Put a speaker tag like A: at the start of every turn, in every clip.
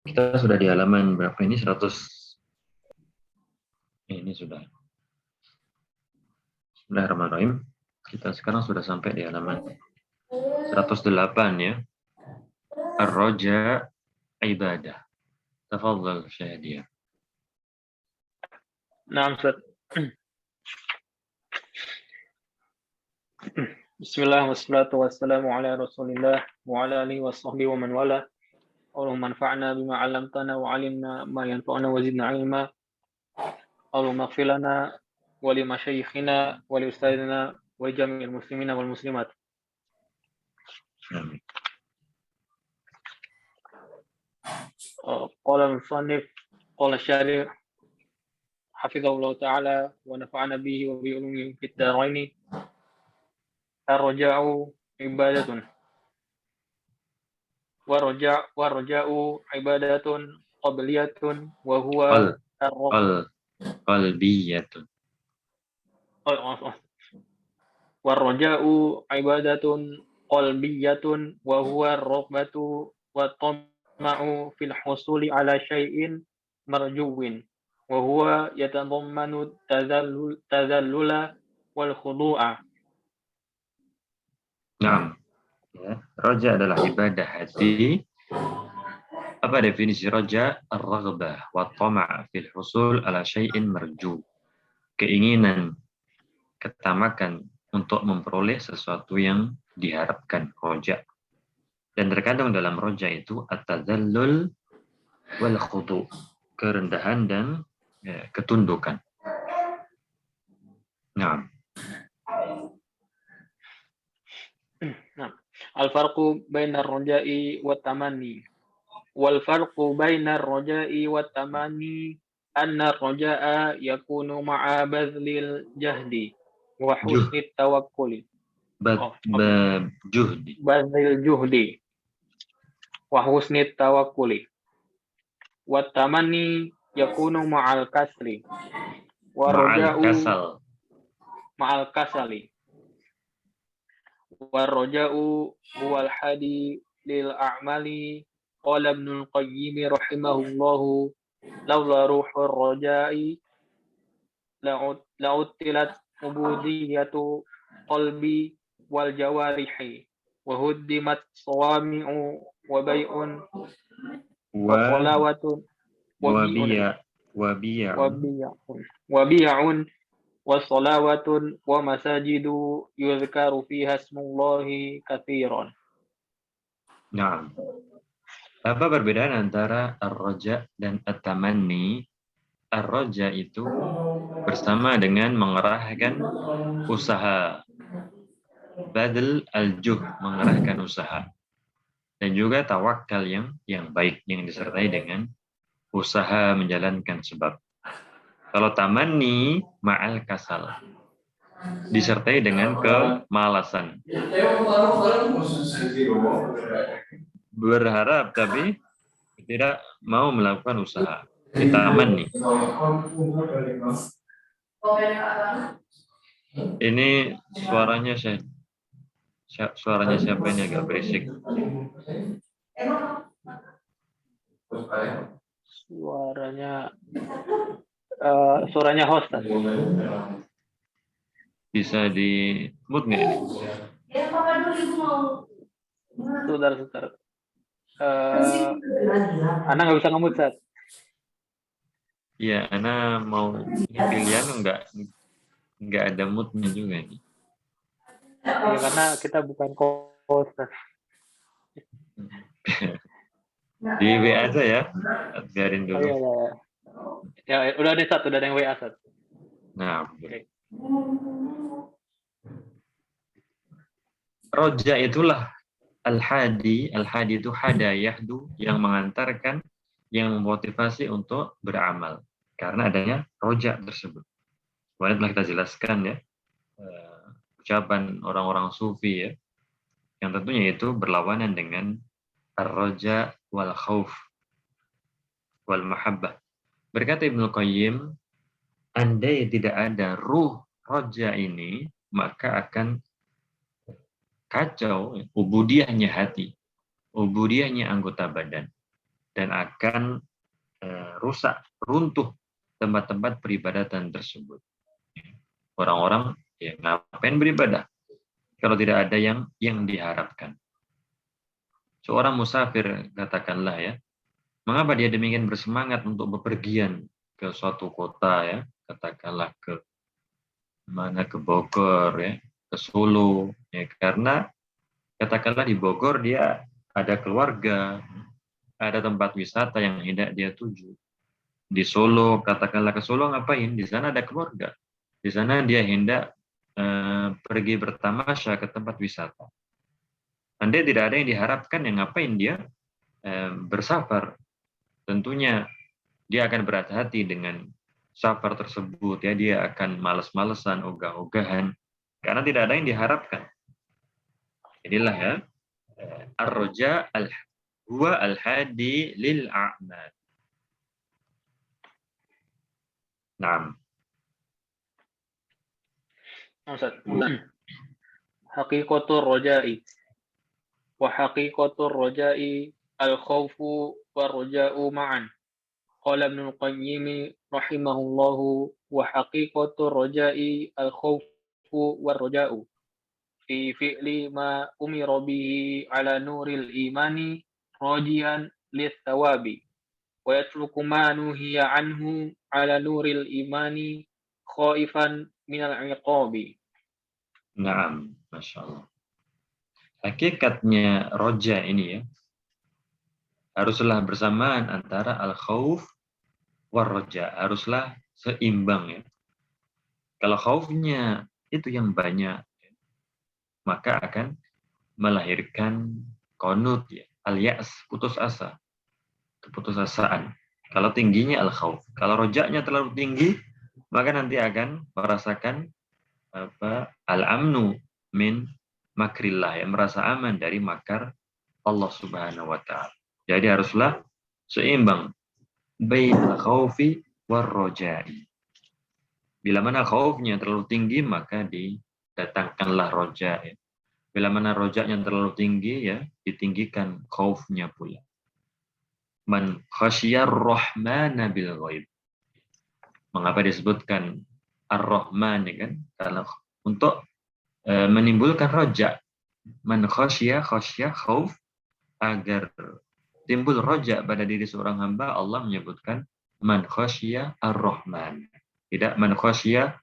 A: Kita sudah di halaman berapa ini? 100. Ini sudah. Bismillahirrahmanirrahim. Kita sekarang sudah sampai di halaman 108 ya. Ar-Raja ibadah. Tafadhal Syahdia.
B: Naam, Ustaz. Bismillah wassalatu wassalamu ala Rasulillah wa ala alihi washabbihi wa man wala. Allahumma anfa'na bima 'allamtana wa 'allimna ma yanfa'una wa zidna 'ilma. Allahumma ighfir lana wa li masyayikhina wa li ustadzina wa li jami'il muslimina wal muslimat.
A: Amin.
B: Qala al-musannif qala asy-syarih hafizahullah ta'ala wa nafa'ana bihi wa bi ulumihi fid dharain. Ar-raja'u ibadatun. Warja'u ibadatun qabliyatun wa huwa
A: qalbiyatun.
B: Warja'u ibadatun qalbiyatun wa huwa ar-raghbatu wa tama'u fil husuli ala syai'in marjuwin wa huwa yatadammanu tadhallula wal khudu'a.
A: Naam. Ya, roja adalah ibadah hati. Apa definisi roja? Ar-raghbah wa tama' fil husul ala syai'in marju. Keinginan, ketamakan untuk memperoleh sesuatu yang diharapkan, roja. Dan terkadang dalam roja itu at-tadhallul wal khudu', kerendahan dan ketundukan. Naam.
B: Al-farqu bainar raja'i wat tamanni. Wal farqu bainar raja'i wat tamanni anna raja'a yakunu ma'a badlil jahdi wa husni tawakkuli.
A: Juhdi.
B: Badlil juhdi wa husni tawakkuli. Wat tamanni yakunu ma'al kasri. Wa raja'u ma'al kasali. Warroja'u huwal hadi lil a'mali. Qala Ibnul Qayyim rahimahullahu laula ruhur roja'i la'utilat ubudiyatu qalbi wal jawarihi wa huddimat sawami'u wa bai'un wa salawatun wa bi'un wassalawatun wa masajidu yuzkaru fiha ismullahi katsiran.
A: Nah, apa perbedaan antara ar-raja dan at-tamanni? Ar-raja itu bersama dengan mengerahkan usaha, badal al-juh, mengerahkan usaha, dan juga tawakal yang baik yang disertai dengan usaha menjalankan sebab. Kalau tamanni ma'al kasal, disertai dengan kemalasan. Berharap tapi tidak mau melakukan usaha. Tamanni. Ini suaranya siapa ini agak berisik.
B: Suaranya host.
A: Bisa di mute nggak ini?
B: Saudara. Ana nggak bisa nge-mute, Sat.
A: Iya, Ana mau pilihan nggak ada mute-nya juga nih.
B: Ya, karena kita bukan host.
A: Di WA aja ya, biarin dulu.
B: Ya, udah ada Sat, udah ada yang WA, Sat.
A: Nah, okay. Roja itulah al-hadi itu hada yahdu, yang mengantarkan, yang memotivasi untuk beramal karena adanya roja tersebut. Kemarin telah kita jelaskan ya, ucapan orang-orang sufi ya, yang tentunya itu berlawanan dengan ar-roja wal khauf wal mahabbah. Berkata Ibnul Qayyim, andai tidak ada ruh roja ini, maka akan kacau ubudiyahnya hati, ubudiyahnya anggota badan, dan akan rusak, runtuh tempat-tempat peribadatan tersebut. Orang-orang ya ngapain beribadah kalau tidak ada yang diharapkan. Seorang musafir, katakanlah ya, mengapa dia demikian bersemangat untuk bepergian ke suatu kota ya, katakanlah ke Bogor ya, ke Solo ya, karena katakanlah di Bogor dia ada keluarga, ada tempat wisata yang hendak dia tuju. Di Solo, katakanlah ke Solo ngapain? Di sana ada keluarga. Di sana dia hendak pergi bertamasya ke tempat wisata. Andai tidak ada yang diharapkan, yang ngapain dia bersafar? Tentunya dia akan berhati-hati dengan safar tersebut. Ya, dia akan malas-malesan, ogah-ogahan, karena tidak ada yang diharapkan. Inilah ya, ar-roja huwa al-hadi lil a'mal. Naam.
B: Haqiqatur roja'i. Wa haqiqatur roja'i al-khawfu wa roja'u ma'an. Qala Ibnul Qayyim rahimahullahu wa haqiqatur roja'i al-khawfu wa roja'u. Fi fi'li ma umira bihi ala nuril imani rajian lis-thawabi. Wa yatruku ma nuhiya anhu ala nuril imani khaifan minal iqabi.
A: Naam, Masya Allah. Hakikatnya roja ini ya, haruslah bersamaan antara al-khauf war roja, haruslah seimbang ya. Kalau khaufnya itu yang banyak, maka akan melahirkan qanut ya, al-ya'as, putus asa, keputusasaan. Kalau tingginya al-khauf, kalau rojaknya terlalu tinggi, maka nanti akan merasakan al-amnu min makrillah, yang merasa aman dari makar Allah Subhanahu wa taala. Jadi haruslah seimbang bainal khaufi war roja'i. Bila mana khaufnya terlalu tinggi, maka didatangkanlah roja. Ya. Bila mana rojaknya terlalu tinggi, ya ditinggikan khaufnya pula. Man khasyar rahmana bil ghaib. Mengapa disebutkan ar-Rahman ya kan? Karena untuk menimbulkan roja. Man khasyah khauf, agar timbul roja pada diri seorang hamba, Allah menyebutkan man khasyah ar-Rahman. Tidak man khasyah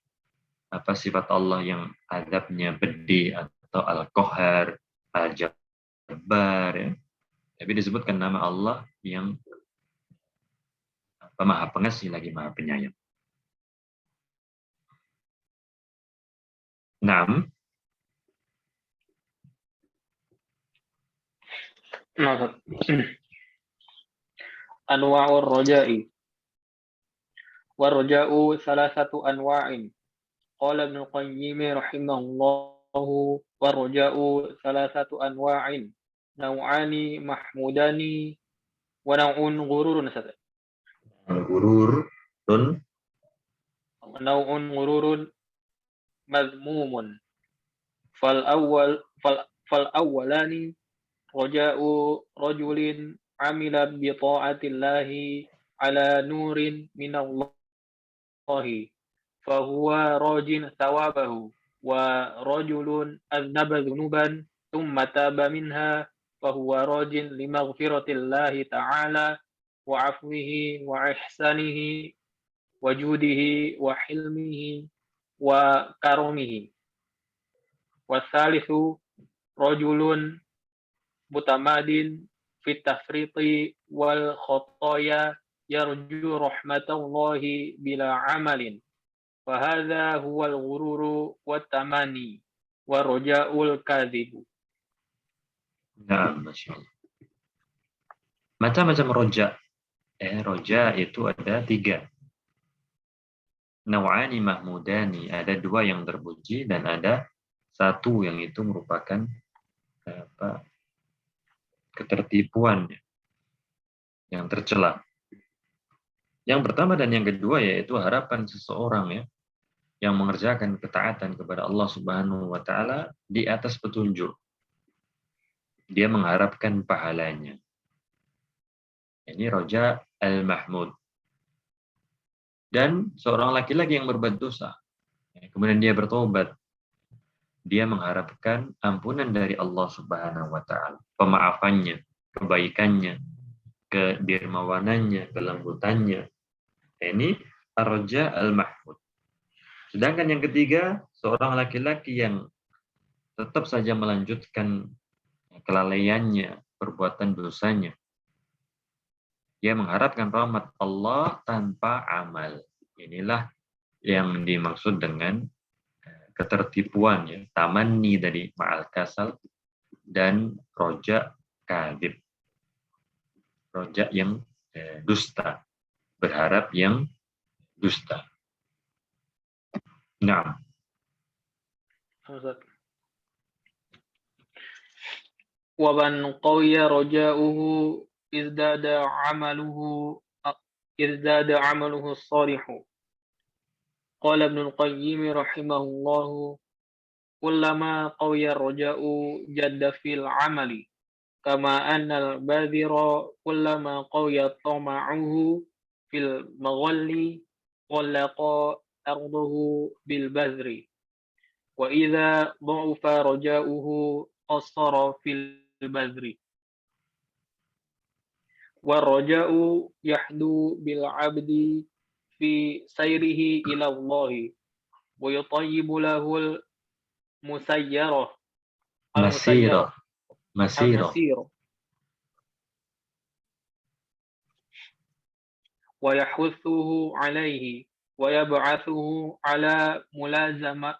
A: apa sifat Allah yang azabnya pedih atau al-Qahar, al-Jabbar ya. Tapi disebutkan nama Allah yang Maha Pengasih lagi Maha Penyayang. Naam.
B: Anwa'ur roja'i. Warroja'u salah satu anwa'in. Qala Ibnul Qayyim rahimahullahu warroja'u salah satu anwa'in. Naw'ani mahmudani wa naw'un ghururun.
A: Gururun.
B: Naw'un ghururun mazmumun. Fal awwalani roja'u rajulin amila bi ta'atillahi ala nurin minallahi fahuwa rajin thawabahu wa rajulun aznaba dhunuban thumma taba minha fahuwa rajin limaghfiratillahi ta'ala wa afwihi wa ihsanihi wa judihi wa hilmihi wa karumihi. Wa thalithu rajulun mutamadin fit tafriti wal khotoya yarju rahmatallahi bila amalin. Fahadha huwal ghururu wat tamani wa roja'ul kadhibu.
A: Nah, Masya Allah. Macam-macam roja. Roja itu ada 3. Naw'ani mahmudani, ada 2 yang terpuji dan ada 1 yang itu merupakan ketertipuan yang tercela. Yang pertama dan yang kedua yaitu harapan seseorang ya yang mengerjakan ketaatan kepada Allah Subhanahu wa taala di atas petunjuk. Dia mengharapkan pahalanya. Ini roja al-mahmud. Dan seorang laki-laki yang berbuat dosa, kemudian dia bertobat, dia mengharapkan ampunan dari Allah Subhanahu wa taala, pemaafannya, kebaikannya, kedermawanannya, kelembutannya. Ini ar-raja al-mahmud. Sedangkan yang ketiga, seorang laki-laki yang tetap saja melanjutkan kelalaiannya, perbuatan dosanya. Dia mengharapkan rahmat Allah tanpa amal. Inilah yang dimaksud dengan ketertipuan, ya, tamanni dari ma'al kasal dan roja kadib. Roja yang dusta, berharap yang dusta. Nah,
B: wa man qawiya raja'uhu izdada amaluhu izdada amaluhu salihu. Qala Ibnu Al-Qayyim rahimahullahu kullama qawiya raja'u jadda fil amali kama annal badhira kullama qawiya tama'uhu fil maghalli wallaqa arduhu bil badri wa idza dha'afa raja'uhu qasara fil badri wa raja'u yahdu bil 'abdi fi sayrihi ila Allah wa yutayyibu lahul musayyarah
A: masiro, masiro.
B: al-masir wa yahuthuhu alayhi wa yab'athuhu ala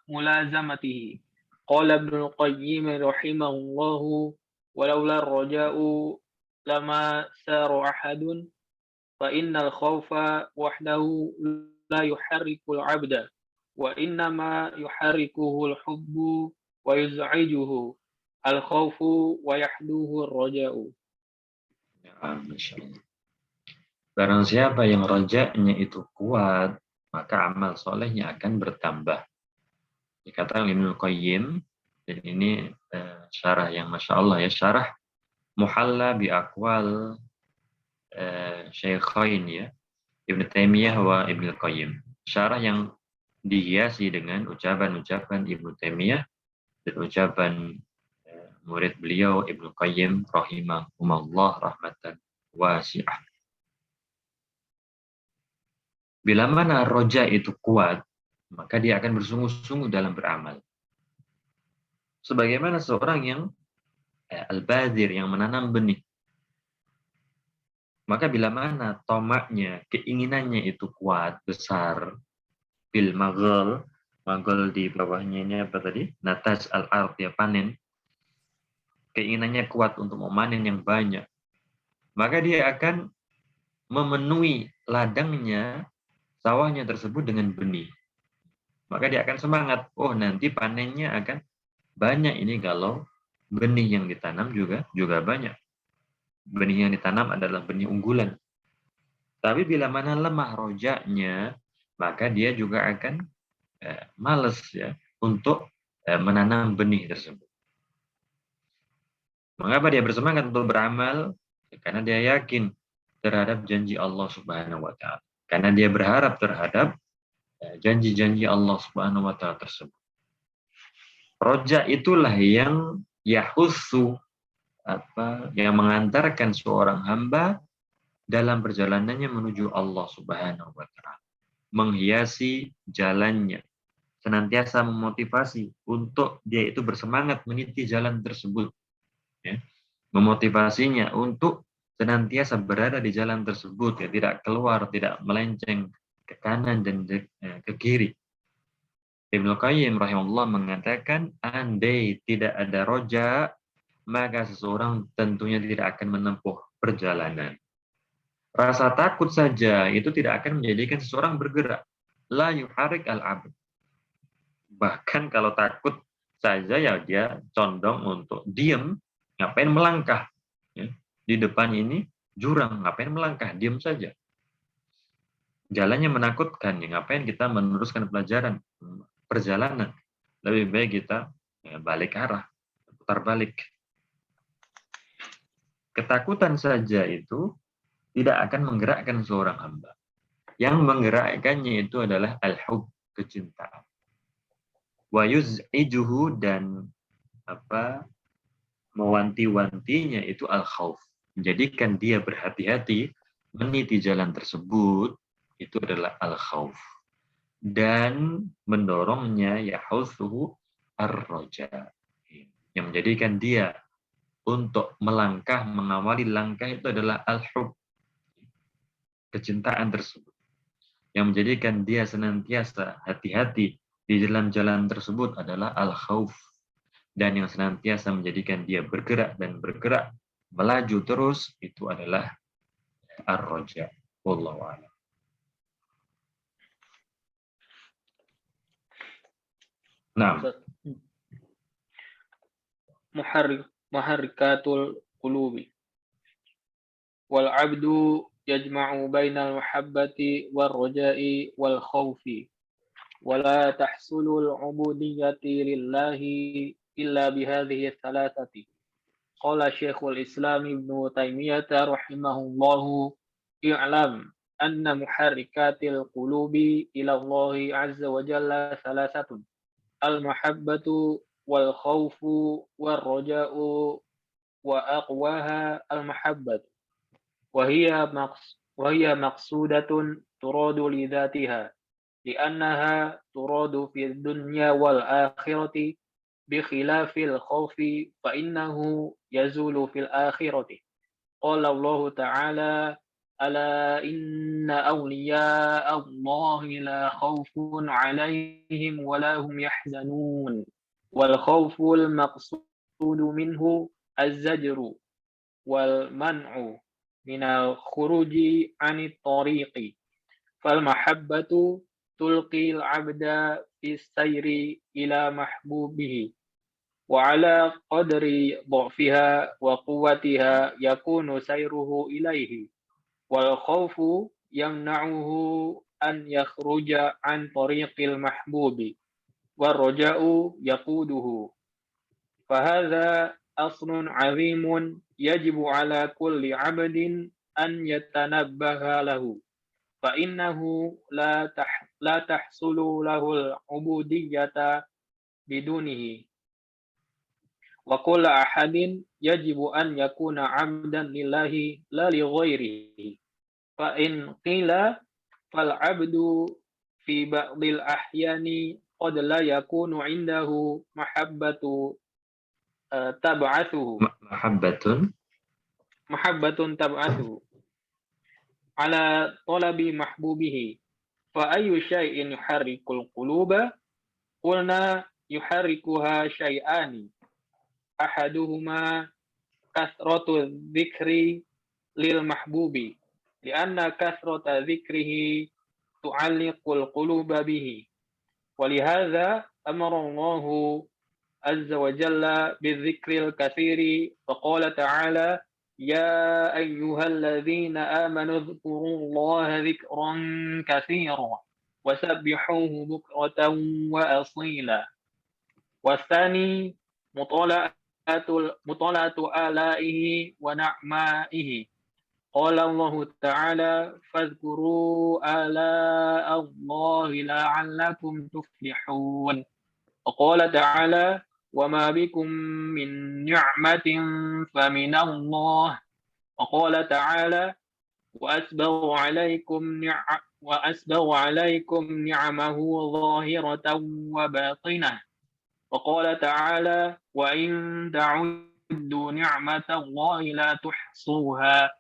B: mulazamatihi. Qala Ibnu Qayyim rahimahullahu walaula ar-raja'u lama sara ahadun fa innal khawfa wahdahu la yuharriku al-'abda wa innama yuharrikuhu al-hubbu wa yuz'ijuhu al-khawfu wa yahduhu ar-raja'u.
A: Ya, Masya Allah. Barang siapa yang rojaknya itu kuat, maka amal solehnya akan bertambah. Dikatakan Ibnu Qayyim, dan ini syarah yang Masya Allah ya, syarah Muhalla bi Aqwal Syaikhain ya, Ibnu Taimiyah wa Ibnu Qayyim. Syarah yang dihiasi dengan ucapan-ucapan Ibnu Taimiyah dan ucapan murid beliau Ibnu Qayyim rahimahumullah rahmatan wasi'ah. Bila mana roja itu kuat, maka dia akan bersungguh-sungguh dalam beramal. Sebagaimana seorang yang al-badir, yang menanam benih. Maka bila mana tomaknya, keinginannya itu kuat, besar, bil maghal di bawahnya ini apa tadi? Nataj al-ard, ya, panen. Keinginannya kuat untuk memanen yang banyak. Maka dia akan memenuhi ladangnya, sawahnya tersebut dengan benih. Maka dia akan semangat, oh nanti panennya akan banyak ini kalau benih yang ditanam juga banyak. Benih yang ditanam adalah benih unggulan. Tapi bila mana lemah rojaknya, maka dia juga akan malas ya untuk menanam benih tersebut. Mengapa dia bersemangat untuk beramal? Karena dia yakin terhadap janji Allah Subhanahu wa taala. Karena dia berharap terhadap janji-janji Allah Subhanahu wa taala tersebut. Roja itulah yang yahussu, yang mengantarkan seorang hamba dalam perjalanannya menuju Allah Subhanahu wa taala. Menghiasi jalannya, senantiasa memotivasi untuk dia itu bersemangat meniti jalan tersebut. Ya. Memotivasinya untuk senantiasa berada di jalan tersebut, ya, tidak keluar, tidak melenceng ke kanan dan ke kiri. Ibnu Qayyim rahimahullah mengatakan, andai tidak ada roja, maka seseorang tentunya tidak akan menempuh perjalanan. Rasa takut saja itu tidak akan menjadikan seseorang bergerak. La yuharik al-abd. Bahkan kalau takut saja ya dia condong untuk diam, ngapain melangkah. Ya. Di depan ini jurang, ngapain melangkah, diam saja. Jalannya menakutkan, ya ngapain kita meneruskan perjalanan. Lebih baik kita balik arah, putar balik. Ketakutan saja itu tidak akan menggerakkan seorang hamba. Yang menggerakkannya itu adalah al-hub, kecintaan. Wa yuz'ijuhu, dan mewanti-wantinya itu al-khauf. Menjadikan dia berhati-hati meniti jalan tersebut itu adalah al-khauf. Dan mendorongnya yahutsuhu ar-raja. Yang menjadikan dia untuk melangkah, mengawali langkah itu adalah al-hub, kecintaan tersebut. Yang menjadikan dia senantiasa hati-hati di jalan-jalan tersebut adalah al-khauf. Dan yang senantiasa menjadikan dia bergerak dan bergerak, melaju terus, itu adalah ar-raja. Wallahu a'lam. Nah,
B: muharrikatul qulubi wal 'abdu yajma'u bainal mahabbati war raja'i wal khawfi wala tahsulul 'ubudiyyati lillahi illa bihadhihi thalathati. Qala Syekhul Islam Ibnu Taimiyah rahimahullahu, i'lam anna muharrikatil qulubi ila Allah azza wa jalla thalathatun, al-mahabbatu wal khawfu war raja'u, wa aqwaha al-mahabbatu wa hiya maqsudatun turadu li dhatiha li'annaha turadu fid dunya wal akhirati bi khilafil khawfi fa innahu yazulu fil akhirati. Qala Allah ta'ala ala inna awliya Allahi la khawfun 'alaihim wa la hum yahzanun. Wal khawful maqsudu minhu az-zajru wal man'u minal khuruji 'anit tariqi. Fal mahabbatu tulqil 'abda fis sayri ila mahbubihi wa 'ala qadri dha'fiha wa quwwatiha yakunu sayruhu ilaihi. Wal khawfu yamna'uhu an yakhruja 'an tariqil mahbubi war raja'u yaquduhu. Fahadha aslun 'azimun yajibu 'ala kulli 'abdin an yatanabbaha lahu. Fa innahu la tahsulu lahul ubudiyyata bidunihi. Wa kullu ahadin yajibu an yakuna 'abdan lillahi la li ghairihi. Fa in qila fal 'abdu fi ba'dil ahyani qad la yakunu 'indahu mahabbatun tab'athuhu ala talabi mahbubihi. Fa ayyu syai'in yuharrikul quluba? Qulna yuharrikuha syai'ani. Ahaduhuma kathratu dzikri lil mahbubi, lianna kathrata dzikrihi tu'alliqul quluba bihi. Walihadza amara Allahu azza wa jalla bidzikril katsiri wa qala ta'ala ya ayyuhalladzina amanu dzkurullaha dzikran katsiran wasabbihuhu bukratan wa asila. Wasani mutala'atu alaihi wa na'maihi. Qala Allah Ta'ala fadhkuru ala Allahi la'allakum tuflihun. Wa qala ta'ala wa ma bikum min ni'matin faminallah. Wa qala ta'ala wa asbaghu alaykum ni'amahu zahiratan wa batinah. Wa qala ta'ala wa in ta'uddu ni'matallahi la tuhsuha.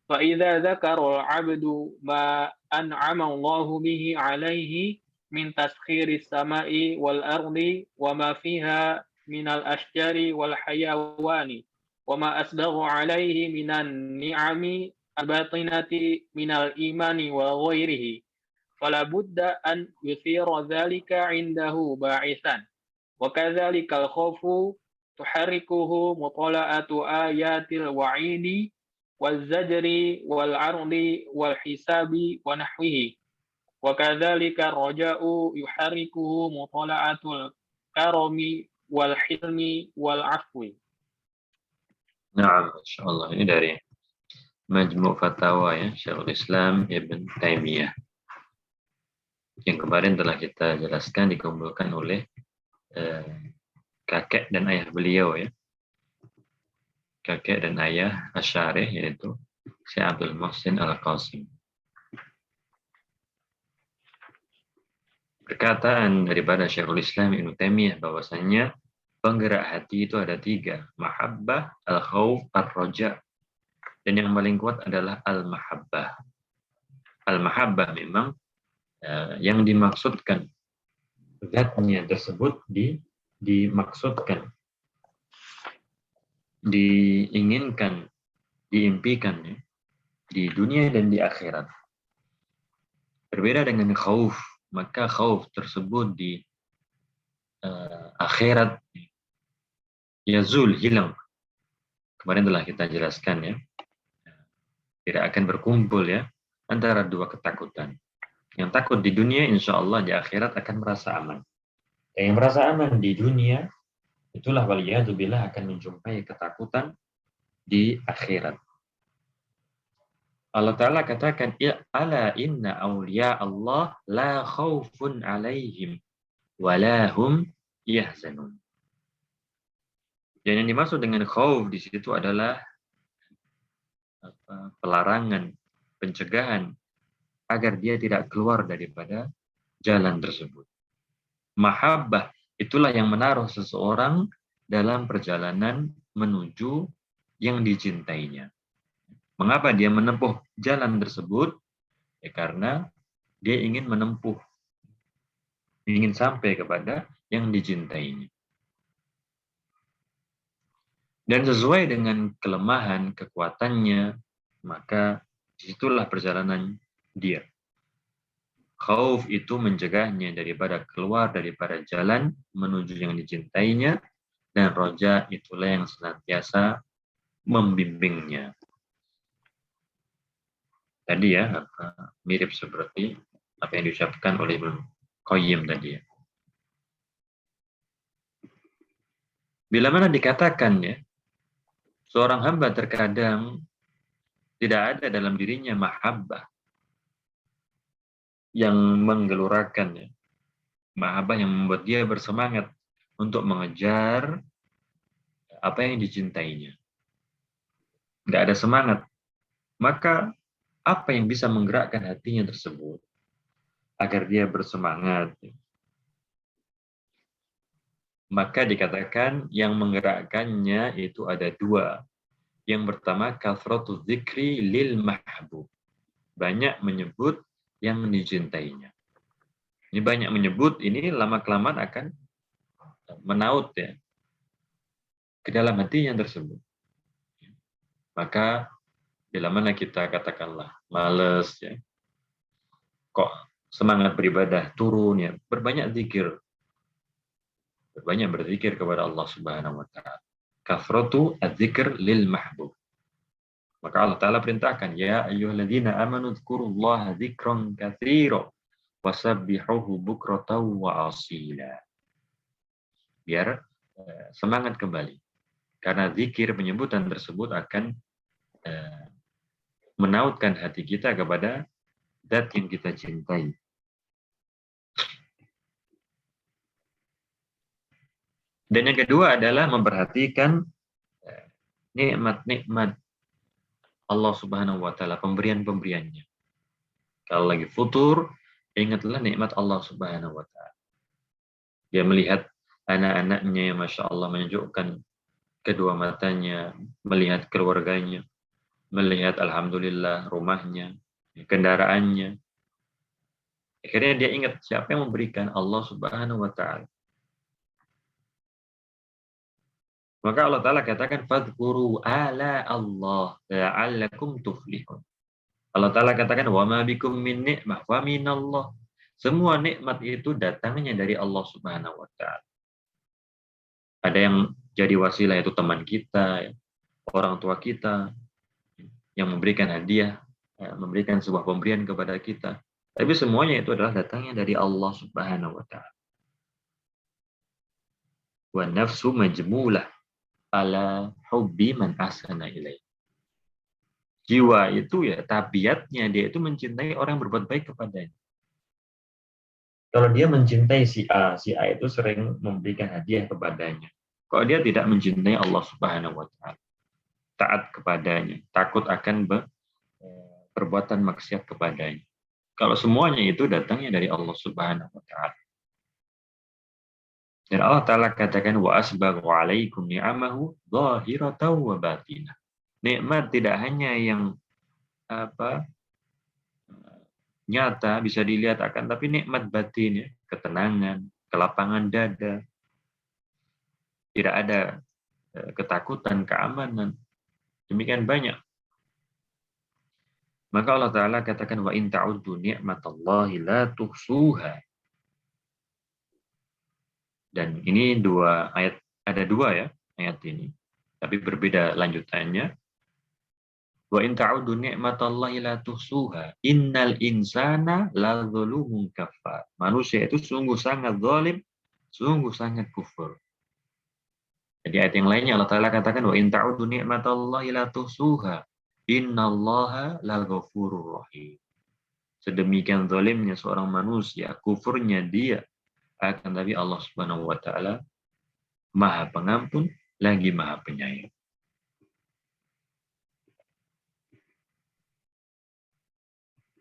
B: Fa idza dzakara al-'abdu ma an'ama Allahu bihi 'alaihi min taskhiris samai wal ardi wa ma fiha minal ashjari wal hayawani wa ma asbagha 'alaihi minan ni'ami al-batinati minal imani wa ghairihi. Fala budda an yuthira dzalika 'indahu ba'isan. Wa kadzalika al-khawfu tuharrikuhu mutala'atu ayatil wa'idi wal-zajri wal-'ardi wal-hisabi wa nahwihi. Wa kadzalika ar-raja'u yuharrikuhu mutala'atul karami wal-hilmi wal-'afwi.
A: Nah, insyaallah ini dari Majmu' Fatawa ya, Syekhul Islam Ibn Taimiyah. Yang kemarin telah kita jelaskan dikumpulkan oleh kakek dan ayah beliau ya. Kakek dan ayah Asy'arih yaitu Syekh Abdul Muhsin Al-Qasim. Perkataan daripada Syekhul Islam Ibn Taimiyah bahwasanya penggerak hati itu ada 3, mahabbah, al-khauf, ar-raja. Dan yang paling kuat adalah al-mahabbah. Al-mahabbah memang yang dimaksudkan zatnya tersebut dimaksudkan, diinginkan, diimpikan ya, di dunia dan di akhirat. Berbeda dengan khauf, maka khauf tersebut di akhirat yazul, hilang. Kemarin telah kita jelaskan ya, tidak akan berkumpul ya antara 2 ketakutan. Yang takut di dunia insya Allah di akhirat akan merasa aman. Dan yang merasa aman di dunia itulah waliyadzubillah akan menjumpai ketakutan di akhirat. Allah Ta'ala katakan, ala inna awliya Allah la khawfun alaihim wa la hum yahzanun. Dan yang dimaksud dengan khauf di situ adalah pelarangan, pencegahan agar dia tidak keluar daripada jalan tersebut. Mahabbah itulah yang menaruh seseorang dalam perjalanan menuju yang dicintainya. Mengapa dia menempuh jalan tersebut? Ya karena dia ingin menempuh, ingin sampai kepada yang dicintainya. Dan sesuai dengan kelemahan, kekuatannya, maka disitulah perjalanan dia. Khauf itu mencegahnya daripada keluar daripada jalan menuju yang dicintainya, dan roja itulah yang senantiasa membimbingnya. Tadi ya, mirip seperti apa yang diucapkan oleh Ibnu Qayyim tadi ya. Bila mana dikatakan ya, seorang hamba terkadang tidak ada dalam dirinya mahabbah yang menggelurakan ya, mahabbah yang membuat dia bersemangat untuk mengejar apa yang dicintainya. Nggak ada semangat. Maka apa yang bisa menggerakkan hatinya tersebut agar dia bersemangat? Maka dikatakan yang menggerakkannya itu ada 2. Yang pertama, kathratu dzikri lil mahbub. Banyak menyebut yang dicintainya. Ini banyak menyebut, ini lama-kelamaan akan menaut ya ke dalam hatinya tersebut. Maka bila mana kita katakanlah males ya, kok semangat beribadah turun ya, berbanyak zikir, berbanyak berzikir kepada Allah Subhanahu wa taala. Kathratu adzikr lil mahbub. Maka Allah Ta'ala perintahkan, ya ayyuhalladzina amanu dzkurullaha dzikran katsira wasabbihuhu bukratan wa asila. Biar semangat kembali. Karena zikir penyebutan tersebut akan menautkan hati kita kepada zat yang kita cintai. Dan yang kedua adalah memperhatikan nikmat-nikmat Allah Subhanahu wa taala, pemberian-pemberiannya. Kalau lagi futur, ingatlah nikmat Allah Subhanahu wa taala. Dia melihat anak-anaknya yang Masya Allah menyejukkan kedua matanya, melihat keluarganya, melihat alhamdulillah rumahnya, kendaraannya. Akhirnya dia ingat siapa yang memberikan, Allah Subhanahu wa taala. Maka Allah Ta'ala katakan, fadhkuru ala Allah la'allakum tuflihun. Allah Ta'ala katakan, wa ma bikum min ni'mah wa minallah. Semua nikmat itu datangnya dari Allah Subhanahu wa taala. Ada yang jadi wasilah itu teman kita, orang tua kita, yang memberikan hadiah, memberikan sebuah pemberian kepada kita. Tapi semuanya itu adalah datangnya dari Allah Subhanahu wa taala. Wa nafsu majmulah ala hubbi man ahsana ilaih. Jiwa itu ya tabiatnya dia itu mencintai orang yang berbuat baik kepadanya. Kalau dia mencintai si A itu sering memberikan hadiah kepadanya. Kalau dia tidak mencintai Allah Subhanahu wa taala, taat kepadanya, takut akan perbuatan maksiat kepadanya. Kalau semuanya itu datangnya dari Allah Subhanahu wa taala. Dan Allah Ta'ala katakan wa asbaghu alaikum ni'amahu zahiratan wa batinah. Nikmat tidak hanya yang nyata bisa dilihat akan, tapi nikmat batin ya, ketenangan, kelapangan dada, tidak ada ketakutan, keamanan. Demikian banyak. Maka Allah Ta'ala katakan wa in ta'uddu ni'matallahi la tuhsuha. Dan ini ada dua ya ayat ini, tapi berbeda lanjutannya. Wa in ta'uddu ni'matallahi la tuhsuha. Innal insana ladzalumun kafar. Manusia itu sungguh sangat zalim, sungguh sangat kufur. Jadi ayat yang lainnya Allah Ta'ala katakan wa in ta'uddu ni'matallahi la tuhsuha. Innallaha laghafurur rahim. Sedemikian zalimnya seorang manusia, kufurnya dia, akan tapi Allah Subhanahu wa taala Maha Pengampun lagi Maha Penyayang.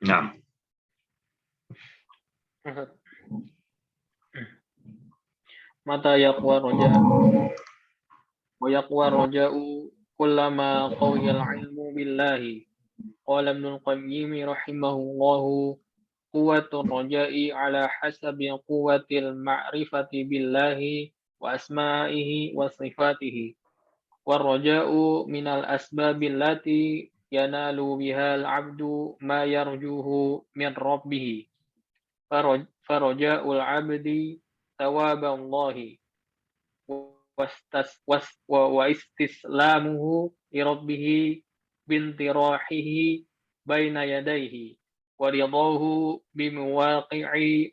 A: Nah.
B: Mata yaqwa raja'u wa yaqwa raja'u kullama qawiyal ilmu billahi. Qala Ibnul Qayyim rahimahullahu quwwatur raja'i ala hasabi quwwatil ma'rifati billahi wa asma'ihi wa sifatihi. War raja'u minal asbabil lati yanalu bihal abdu ma yarjuhu min rabbih. Faraja'ul abdi thawaballahi wa istislamuhu li rabbih bintirahihi baina yadayhi wa ridahu bimawaqi'i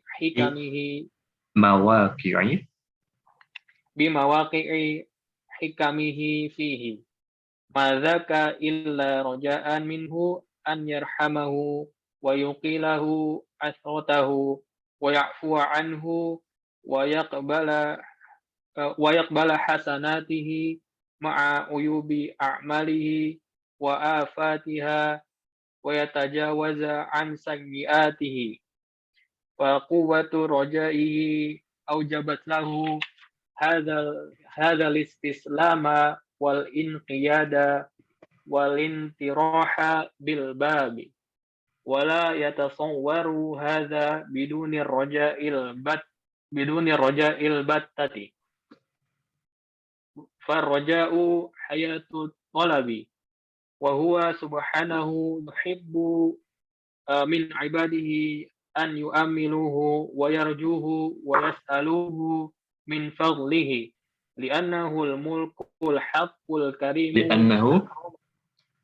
B: hikamihi fihi ma dzaka illa raja'an minhu an yarhamahu wa yuqilahu asratahu wa ya'fuwa anhu wa yaqbala hasanatihi ma'a uyubi a'malihi wa afatiha wa yatajawaza an sayyiatihi wa quwwatu rajaihi aujabat lahu hadha al-istislama wal inqiyada wal intiraha bil babi wala yatasawwaru hadha biduni raja'il battati. Farraja'u hayatu talabi wa huwa subhanahu yuhibbu min ibadihi an yu'ammiluhu wa yarjuhu wa yas'aluhu min fadlihi li'annahu al-mulkul haqqul karim li'annahu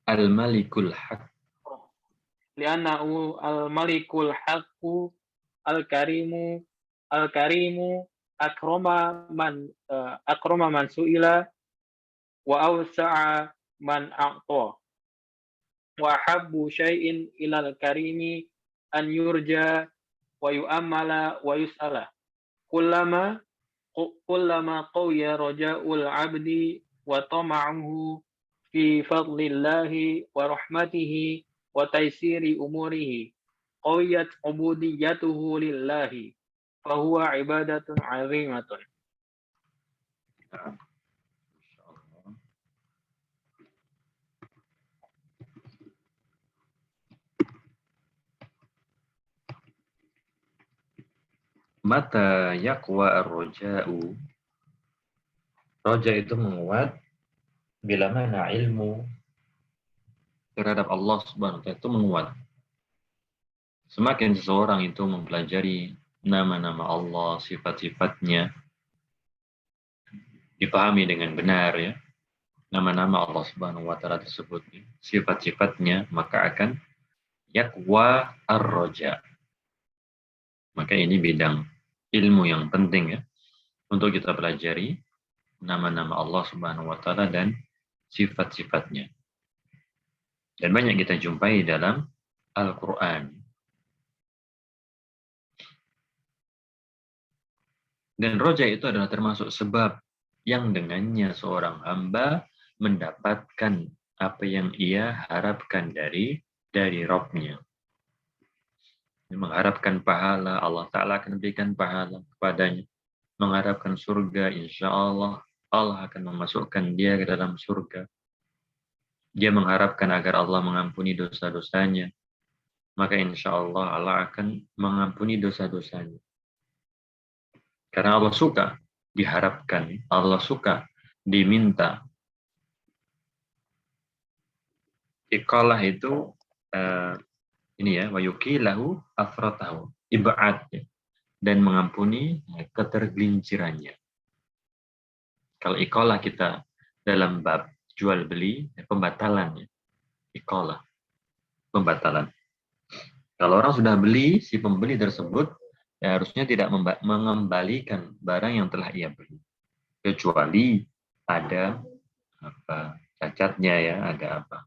B: al-malikul haqqu al-karimu akrama man su'ila wa awsa'a man a'ta wa habbu syai'in ilal karimi an yurja wa yu'ammala wa yus'ala kullama qawiya raja'ul 'abdi wa tama'uhu fi fadlillahi wa rahmatihi wa taysiri umurihi qawiyat ubudiyatuhu lillahi fa huwa ibadatun 'azimatun.
A: Mata yaqwa ar-raja'u. Raja itu menguat bila mana ilmu terhadap Allah Subhanahu wa taala itu menguat. Semakin seseorang itu mempelajari nama-nama Allah, sifat-sifatnya, dipahami dengan benar ya, nama-nama Allah Subhanahu wa taala tersebut, sifat-sifatnya, maka akan yaqwa ar-raja. Maka ini bidang ilmu yang penting ya untuk kita pelajari nama-nama Allah Subhanahu wa taala dan sifat-sifatnya. Dan banyak kita jumpai dalam Al-Quran. Dan roja itu adalah termasuk sebab yang dengannya seorang hamba mendapatkan apa yang ia harapkan dari Rabb-Nya. Mengharapkan pahala, Allah Ta'ala akan berikan pahala kepadanya. Mengharapkan surga, insya Allah akan memasukkan dia ke dalam surga. Dia mengharapkan agar Allah mengampuni dosa-dosanya, maka insya Allah Allah akan mengampuni dosa-dosanya. Karena Allah suka diharapkan, Allah suka diminta. Iqalah itu ini ya, wa yuqilahu afratahu, ib'ad, dan mengampuni ketergelincirannya. Kalau iqalah kita dalam bab jual beli, pembatalan ya. Iqalah, pembatalan. Kalau orang sudah beli, si pembeli tersebut ya harusnya tidak mengembalikan barang yang telah ia beli, kecuali ada apa cacatnya ya, ada apa.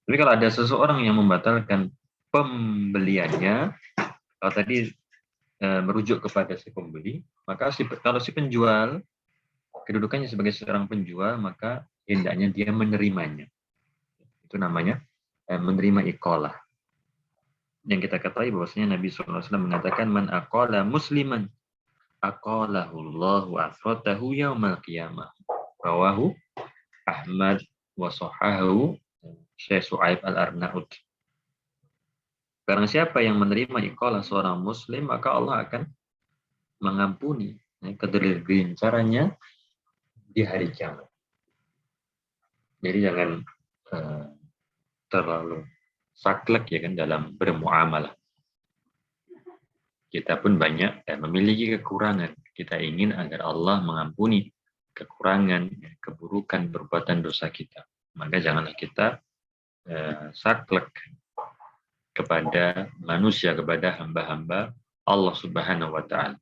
A: Tapi kalau ada seseorang yang membatalkan pembeliannya, kalau tadi merujuk kepada si pembeli, maka kalau si penjual kedudukannya sebagai seorang penjual, maka hendaknya dia menerimanya. Itu namanya menerima iqalah. Yang kita ketahui bahwasanya Nabi SAW mengatakan, man aqala musliman aqalahullahu afratahu yaumal qiyamah. Rawahu Ahmad wa sahahu Syekh Su'aib Al-Arnaud. Barang siapa yang menerima iqalah seorang muslim, maka Allah akan mengampuni ketergelincirannya di hari kiamat. Jadi jangan terlalu saklek ya kan dalam bermuamalah. Kita pun banyak memiliki kekurangan. Kita ingin agar Allah mengampuni kekurangan, keburukan, perbuatan dosa kita. Maka janganlah kita saklek kepada manusia, kepada hamba-hamba Allah Subhanahu wa Ta'ala.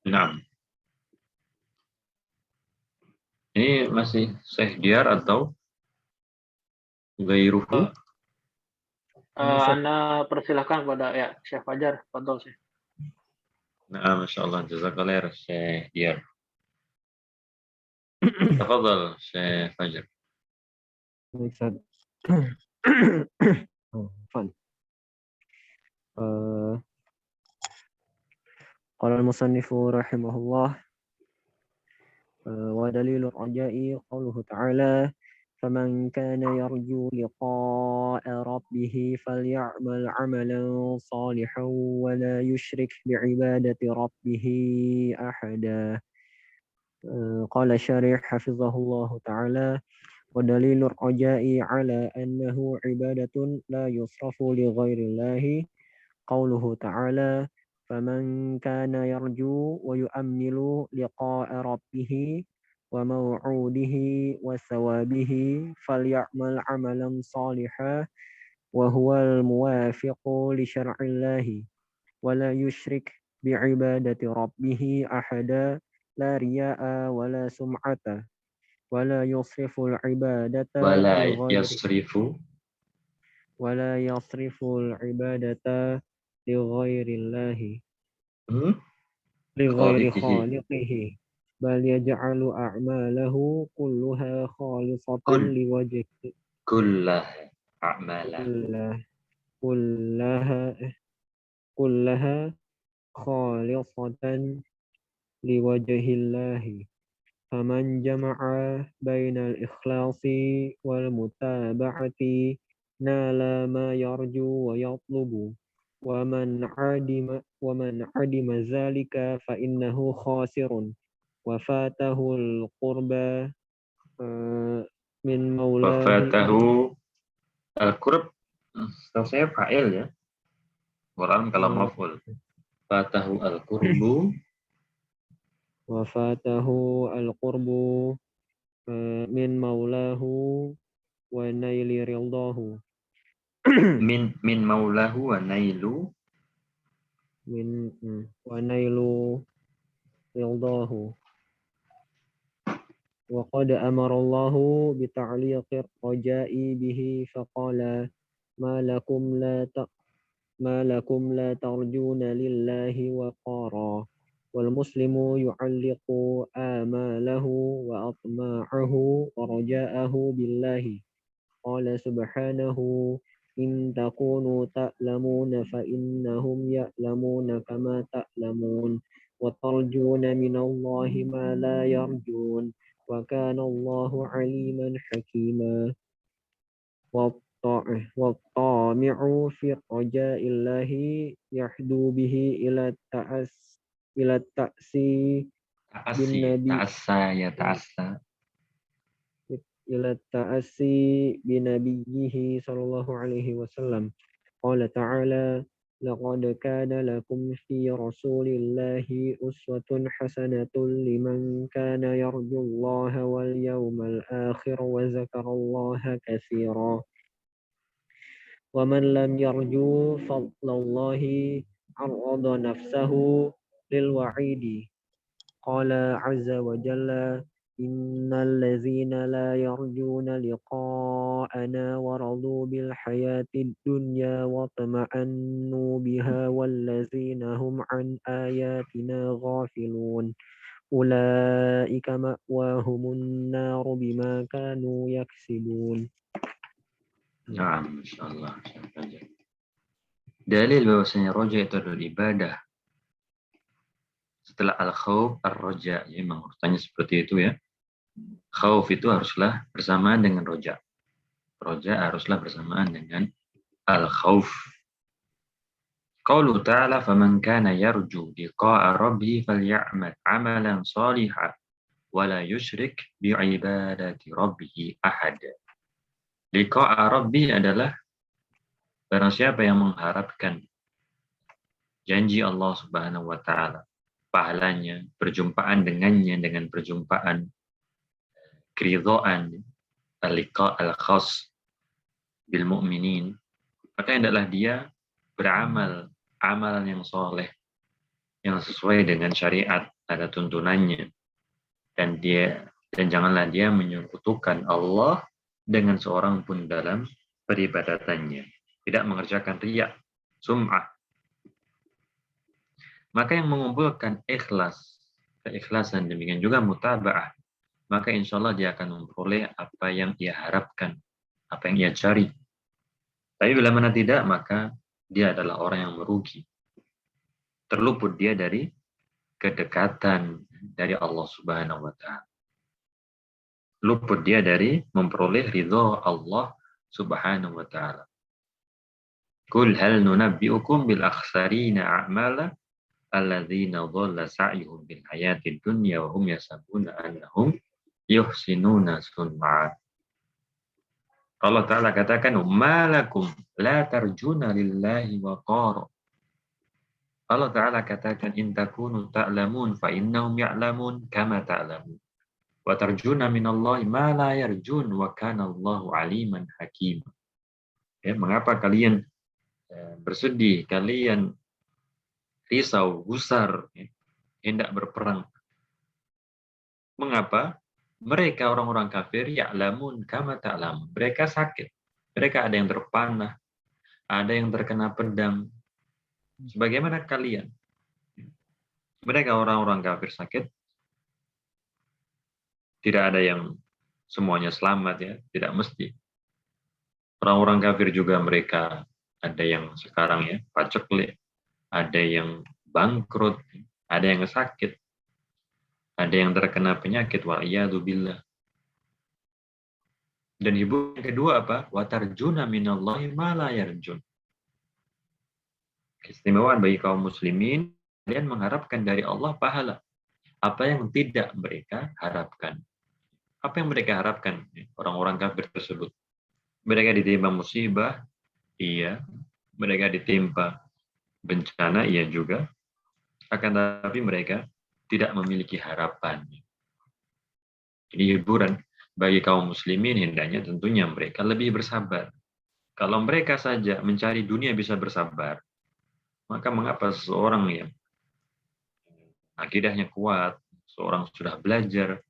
A: Nah, ini masih Syekh Diar atau Gairuhu?
B: Anda persilahkan pada ya Syekh Fajar, fadhol Syekh.
A: Nah, Masya Allah, jazakallah Syekh Diar. Tafadhal Syekh Fajar.
C: قال المصنف رحمه الله ودليل الرجاء قوله تعالى فمن كان يرجو لقاء ربه فليعمل عملا صالحا ولا يشرك بعبادة ربه أحدا. قال الشارح حفظه الله تعالى ودليل الرجاء على أنه عبادة لا يصرف لغير الله قوله تعالى فمن كان يرجو ويؤمل لقاء ربه وموعوده وثوابه فليعمل عملا صالحا وهو الموافق لشرع الله ولا يشرك بعبادة ربه أحدا لا رياء ولا سمعة ولا يصرف العبادة ولا يصرف العبادة لغير الله لغير خالقه بل يجعل أعماله كلها خالصة لوجهه كلها خالصة لوجه الله فمن جمع بين الإخلاص والمتابعة نال ما يرجو ويطلب ومن عدم ذلك فإنه خاسر وفاته القربى من مولاه.
A: وفاته القرب setahu saya fa'il ya. Quran kalau maf'ul. Fatahu al-qurbu.
C: Wafatahu al-qurbu min maulahu wa naili rildahu.
A: min maulahu wa nailu
C: wa nailu rildahu. وقد أمر الله بتعليق الرجاء به فقال ما لكم لا ترجون لله وقارا والمسلم يعلق آماله وأطماعه ورجاءه بالله قال سبحانه إن تكونوا تعلمون فإنهم يعلمون كما تعلمون وترجون من الله ما لا يرجون وكان الله عليما حكيما والطامع في رجاء الله يحدو به إلى التأسي بالنبي إلى التأسي بنبيه صلى الله عليه وسلم قال تعالى لقد كان لكم في رسول الله أسوة حسنة لمن كان يرجو الله واليوم الآخر وذكر الله كثيرا ومن لم يرجو فضل الله عرض نفسه للوعيد قال عز وجل إن الذين لا يرجون لقاءنا ورضوا بالحياة الدنيا واطمأنوا بها والذين هم عن آياتنا غافلون أولئك مأواهم النار بما كانوا يكسبون.
A: Nah, Masya Allah. Dalil bahwasanya roja itu adalah ibadah. Setelah al-khawf, ar-roja. Ya, memang urutannya seperti itu ya. Khawf itu haruslah bersamaan dengan roja. Roja haruslah bersamaan dengan al-khawf. Qauluhu ta'ala faman kana yarju liqa'a rabbih faly'amal 'amalan shalihan wa la yusyrik bi'ibadati rabbih ahada. Liqa'a rabbih adalah barang siapa yang mengharapkan janji Allah Subhanahu wa taala, pahalanya, perjumpaan dengannya dengan perjumpaan keridhaan, al-liqa' al-khas bil mu'minin, maka hendaklah dia beramal amalan yang soleh yang sesuai dengan syariat, ada tuntunannya, dan janganlah dia menyekutukan Allah dengan seorang pun dalam peribadatannya, tidak mengerjakan riya, sum'ah. Maka yang mengumpulkan ikhlas, keikhlasan, demikian juga mutaba'ah, maka insya Allah dia akan memperoleh apa yang ia harapkan, apa yang ia cari. Tapi bila mana tidak, maka dia adalah orang yang merugi. Terluput dia dari kedekatan dari Allah Subhanahu wa ta'ala. Luput dia dari memperoleh ridha Allah Subhanahu wa ta'ala. Qul hal nunabbi'ukum bil akhsarina a'mala alladzina dhalla sa'yuhum bil hayatid dunya wa hum yasabuna annahum yuhsinuna sun'a. Allah Ta'ala katakan, malakum la tarjuna lillahi waqara. Allah Ta'ala katakan, in takunu ta'lamun fa innahum ya'lamun kama ta'lamun. Wa tarjuna minallahi ma la yarjun wa kana Allahu aliman hakim. Ya, mengapa kalian bersedih, kalian risau, gusar, ya, hendak berperang? Mengapa? Mereka orang-orang kafir ya'lamun kama ta'lamun. Mereka sakit. Mereka ada yang terpanah, ada yang terkena pedang. Sebagaimana kalian. Mereka orang-orang kafir sakit. Tidak ada yang semuanya selamat ya, tidak mesti. Orang-orang kafir juga mereka ada yang sekarang ya paceklik, ada yang bangkrut, ada yang sakit, ada yang terkena penyakit, wa'iyadzubillah. Dan hiburan kedua apa? Wa tarjuna minallahi ma la yarjun. Keistimewaan bagi kaum muslimin, kalian mengharapkan dari Allah pahala apa yang tidak mereka harapkan. Apa yang mereka harapkan orang-orang kafir tersebut? Mereka ditimpa musibah, iya. Mereka ditimpa bencana, iya juga. Akan tetapi mereka tidak memiliki harapan. Ini hiburan bagi kaum muslimin, hendaknya tentunya mereka lebih bersabar. Kalau mereka saja mencari dunia bisa bersabar, maka mengapa seseorang yang akidahnya kuat, seorang sudah belajar,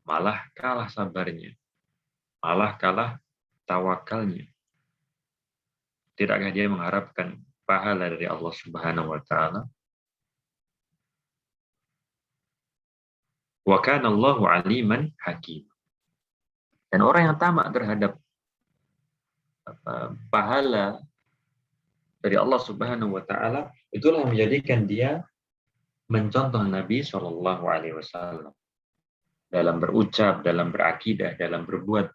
A: malah kalah sabarnya, malah kalah tawakalnya. Tidakkah dia mengharapkan pahala dari Allah Subhanahu wa taala? Wa kana Allahu aliman hakim. Dan orang yang tamak terhadap pahala dari Allah Subhanahu wa taala, itulah yang menjadikan dia mencontoh Nabi Shallallahu alaihi wasallam dalam berucap, dalam berakidah, dalam berbuat.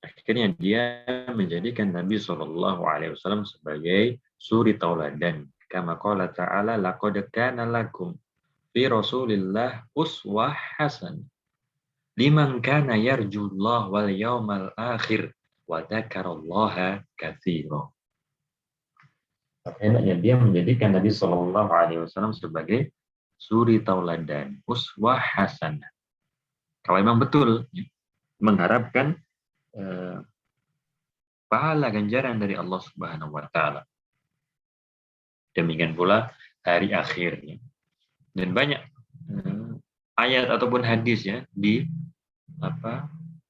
A: Akhirnya dia menjadikan Nabi Shallallahu alaihi wasallam sebagai suri tauladan. Kama qala ta'ala laqad kana lakum fi Rasulillah uswah hasan liman kana yarjullah wal yawmal akhir wa dzakarallaha katsira. Hendaknya dia menjadikan Nabi Shallallahu alaihi wasallam sebagai suri tauladan, uswah hasanah. Kalau memang betul mengharapkan pahala ganjaran dari Allah Subhanahu wa taala. Demikian pula hari akhirnya. Dan banyak ayat ataupun hadis ya di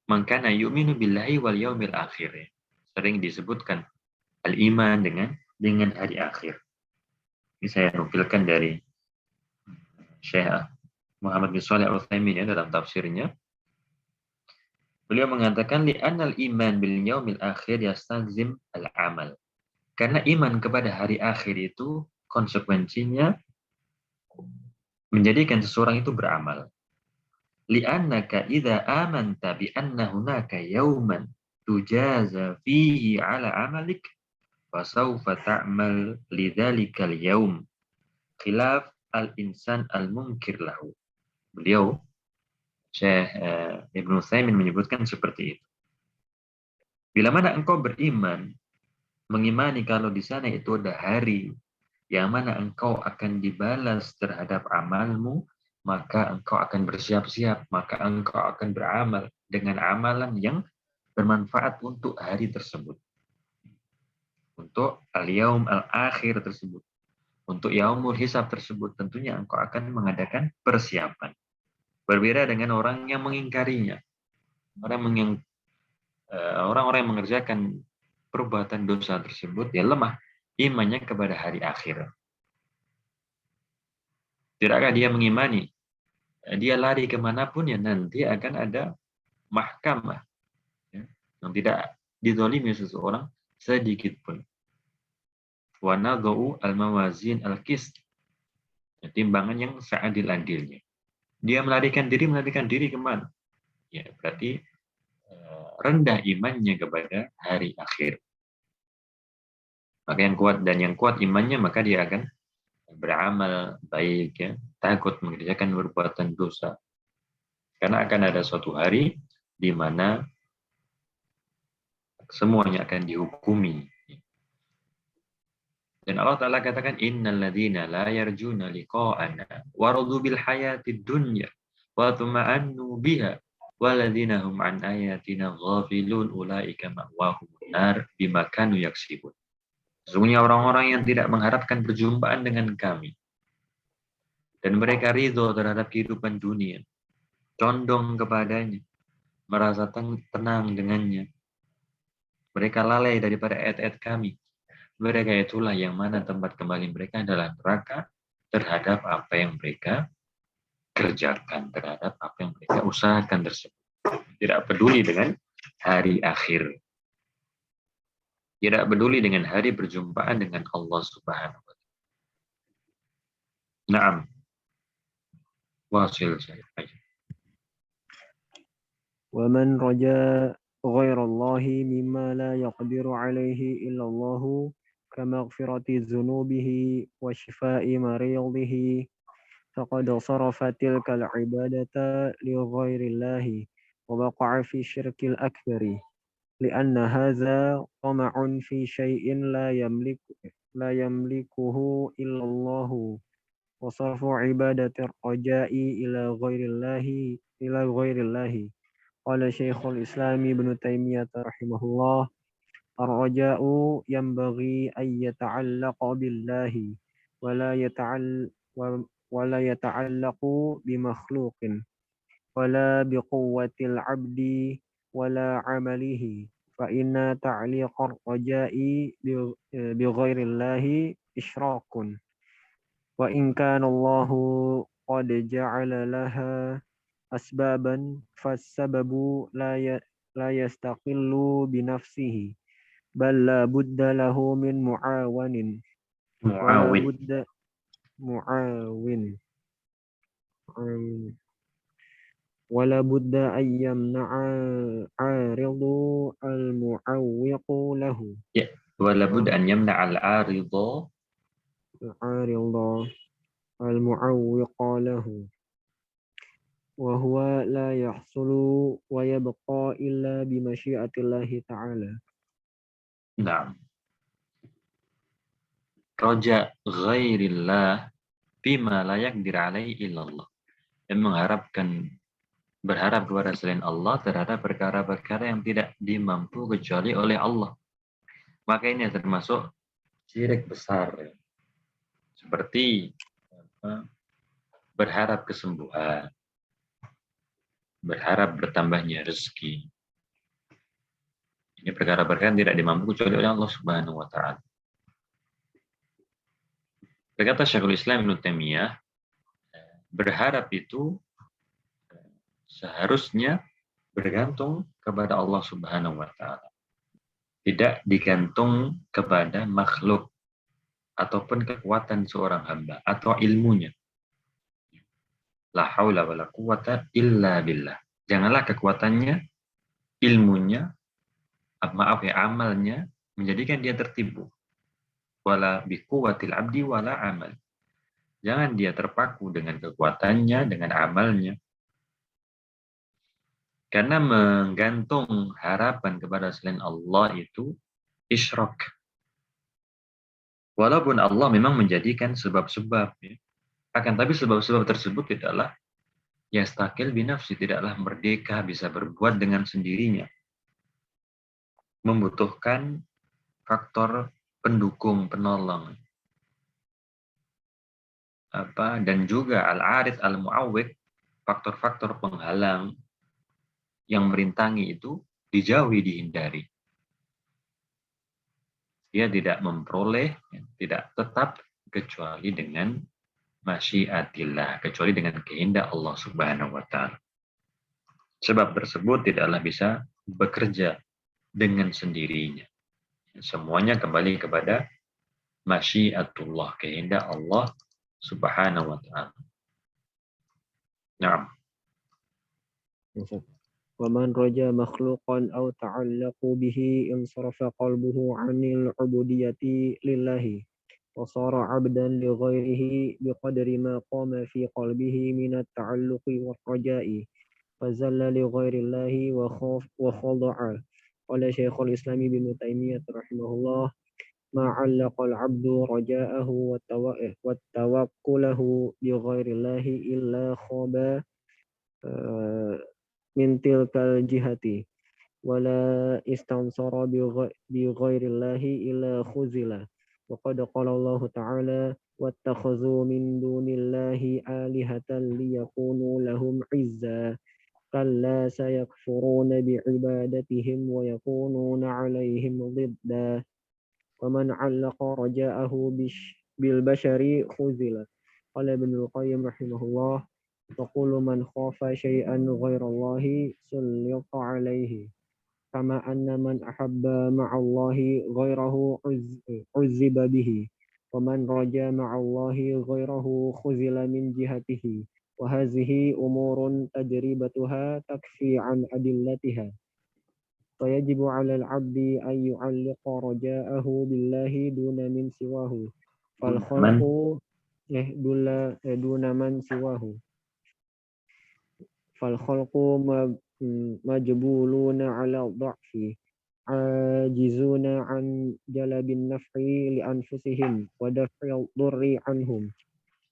A: man kana yu'minu billahi wal yaumil akhir. Ya. Sering disebutkan al-iman dengan hari akhir. Ini saya nukilkan dari Syekh Muhammad bin Shalih Al-Utsaimin ya, dalam tafsirnya. Beliau mengatakan li'annal iman bil yaumil akhir yastalzim al-amal. Karena iman kepada hari akhir itu konsekuensinya menjadikan seseorang itu beramal. Li'annaka idza amanta bi anna hunaka yauman tujaza fihi ala amalik fasawfa ta'mal lidzalikal yaum khilaf al-insan al-munkir lahu. Beliau Syekh Ibnu Utsaimin menyebutkan seperti itu. Bila mana engkau beriman, mengimani kalau di sana itu ada hari yang mana engkau akan dibalas terhadap amalmu, maka engkau akan bersiap-siap, maka engkau akan beramal dengan amalan yang bermanfaat untuk hari tersebut. Untuk al-yaum al-akhir tersebut. Untuk yaumul hisab tersebut, tentunya engkau akan mengadakan persiapan. Berbeda dengan orang yang mengingkarinya. Orang-orang yang mengerjakan perbuatan dosa tersebut, ya lemah imannya kepada hari akhir. Tidakkah dia mengimani? Dia lari kemanapun ya nanti akan ada mahkamah ya, yang tidak dizalimi seseorang sedikit pun. Wa nadau al-mawazin al-qist. Timbangan yang seadil-adilnya. Dia melarikan diri kemana? Ya, berarti rendah imannya kepada hari akhir. Maka yang kuat imannya, maka dia akan beramal baik, ya, takut mengerjakan perbuatan dosa. Karena akan ada suatu hari di mana semuanya akan dihukumi. Dan Allah Ta'ala katakan, innal ladzina la yarjuna liqa'ana waradu bil hayatid dunya wa tuma'annu biha waladzina hum an ayatina ghafilun ulaika ma'wahumun nar bima kanu yaksibun. Sesungguhnya orang-orang yang tidak mengharapkan perjumpaan dengan kami dan mereka ridho terhadap kehidupan dunia, condong kepadanya, merasa tenang dengannya, mereka lalai daripada ayat-ayat kami, mereka itulah yang mana tempat kembali mereka adalah neraka terhadap apa yang mereka kerjakan, terhadap apa yang mereka usahakan tersebut. Tidak peduli dengan hari akhir. Tidak peduli dengan hari perjumpaan dengan Allah Subhanahu wa taala. Naam. Wasil saya.
C: Wa man raja ghairallahi mimma la yaqdiru alaihi illallahu kamaghfirati dzunubihi wa shifai maridhihi faqad sarafa tilka al-ibadata li ghairillahi wa waqa'a fi syirkil akbari li'anna hadza tama'un fi syai'in la yamlikuhu illallahu wa sarfu ibadati ar-raja'i ila ghairillahi qala Syekhul Islam Ibnu Taimiyah rahimahullah ar-raja'u yanbaghi an yata'allaqa billahi wa la yata'allaqu bi makhluqin ولا بقوة العبد ولا عمله فإن تعليق الرجاء بغير الله إشراك وإن كان الله قد جعل لها أسبابا فالسبب لا يستقل بنفسه بل لا بد له من معاون ولا
A: معاون.
C: بد معاون ولا بد أن يمنع عارض المعوق له
A: Ya, wala bud an yamna al-aridha.
C: عارض المعوق له وهو لا يحصل ويبقى إلا بمشيئة الله تعالى.
A: Nah, roja ghairillah bima la yaqdir alaihi illallah. Dan berharap kepada selain Allah terhadap perkara-perkara yang tidak dimampu kecuali oleh Allah. Maka ini termasuk syirik besar. Seperti berharap kesembuhan, berharap bertambahnya rezeki. Ini perkara-perkara yang tidak dimampu kecuali oleh Allah Subhanahu wa taala. Berkata Syekhul Islam Ibnu Taimiyah, berharap itu seharusnya bergantung kepada Allah Subhanahu wa taala. Tidak digantung kepada makhluk ataupun kekuatan seorang hamba atau ilmunya. La haula wala quwata illa billah. Janganlah kekuatannya, ilmunya, amalnya menjadikan dia tertipu. Wala biquwatil abdi wala amal. Jangan dia terpaku dengan kekuatannya, dengan amalnya. Karena menggantung harapan kepada selain Allah itu isyrak. Walaupun Allah memang menjadikan sebab-sebab, ya. Akan tapi sebab-sebab tersebut tidaklah yastakil binafsi, tidaklah merdeka bisa berbuat dengan sendirinya. Membutuhkan faktor pendukung, penolong. Dan juga al-arid al-mu'awwid, faktor-faktor penghalang yang merintangi itu dijauhi, dihindari. Dia tidak memperoleh, tidak tetap kecuali dengan masyiatillah, kecuali dengan kehendak Allah Subhanahu wa taala. Sebab tersebut tidaklah bisa bekerja dengan sendirinya. Semuanya kembali kepada masyiatullah, kehendak Allah Subhanahu wa taala. Naam.
C: ومن رجا مخلوقا أو تعلق به انصرف قلبه عن العبودية لله وصار عبدا لغيره بقدر ما قام في قلبه من التعلق والرجاء فزل لغير الله وخضع. قال شيخ الإسلام ابن تيمية رحمه الله ما علق العبد رجاءه وتوكله بغير الله إلا خاب من تلك الجهة ولا استنصر بغير الله إلا خذل وقد قال الله تعالى واتخذوا من دون الله آلهة ليكونوا لهم عزا كلا سيكفرون بعبادتهم ويكونون عليهم ضدا ومن علق رجاءه بالبشر خذل. قال ابن القيم رحمه الله وكل من خاف شيئا غير الله سلط عليه كما أن من أحب مع الله غيره عذب به ومن رجا مع الله غيره خذل من جهته وهذه أمور تجربتها تكفي عن أدلتها فيجب على العبد أن يعلق رجاءه بالله دون من سواه فالخلق دون من سواه فالخلق مجبولون على الضعف عاجزون عن جلب النفع لأنفسهم ودفع الضر عنهم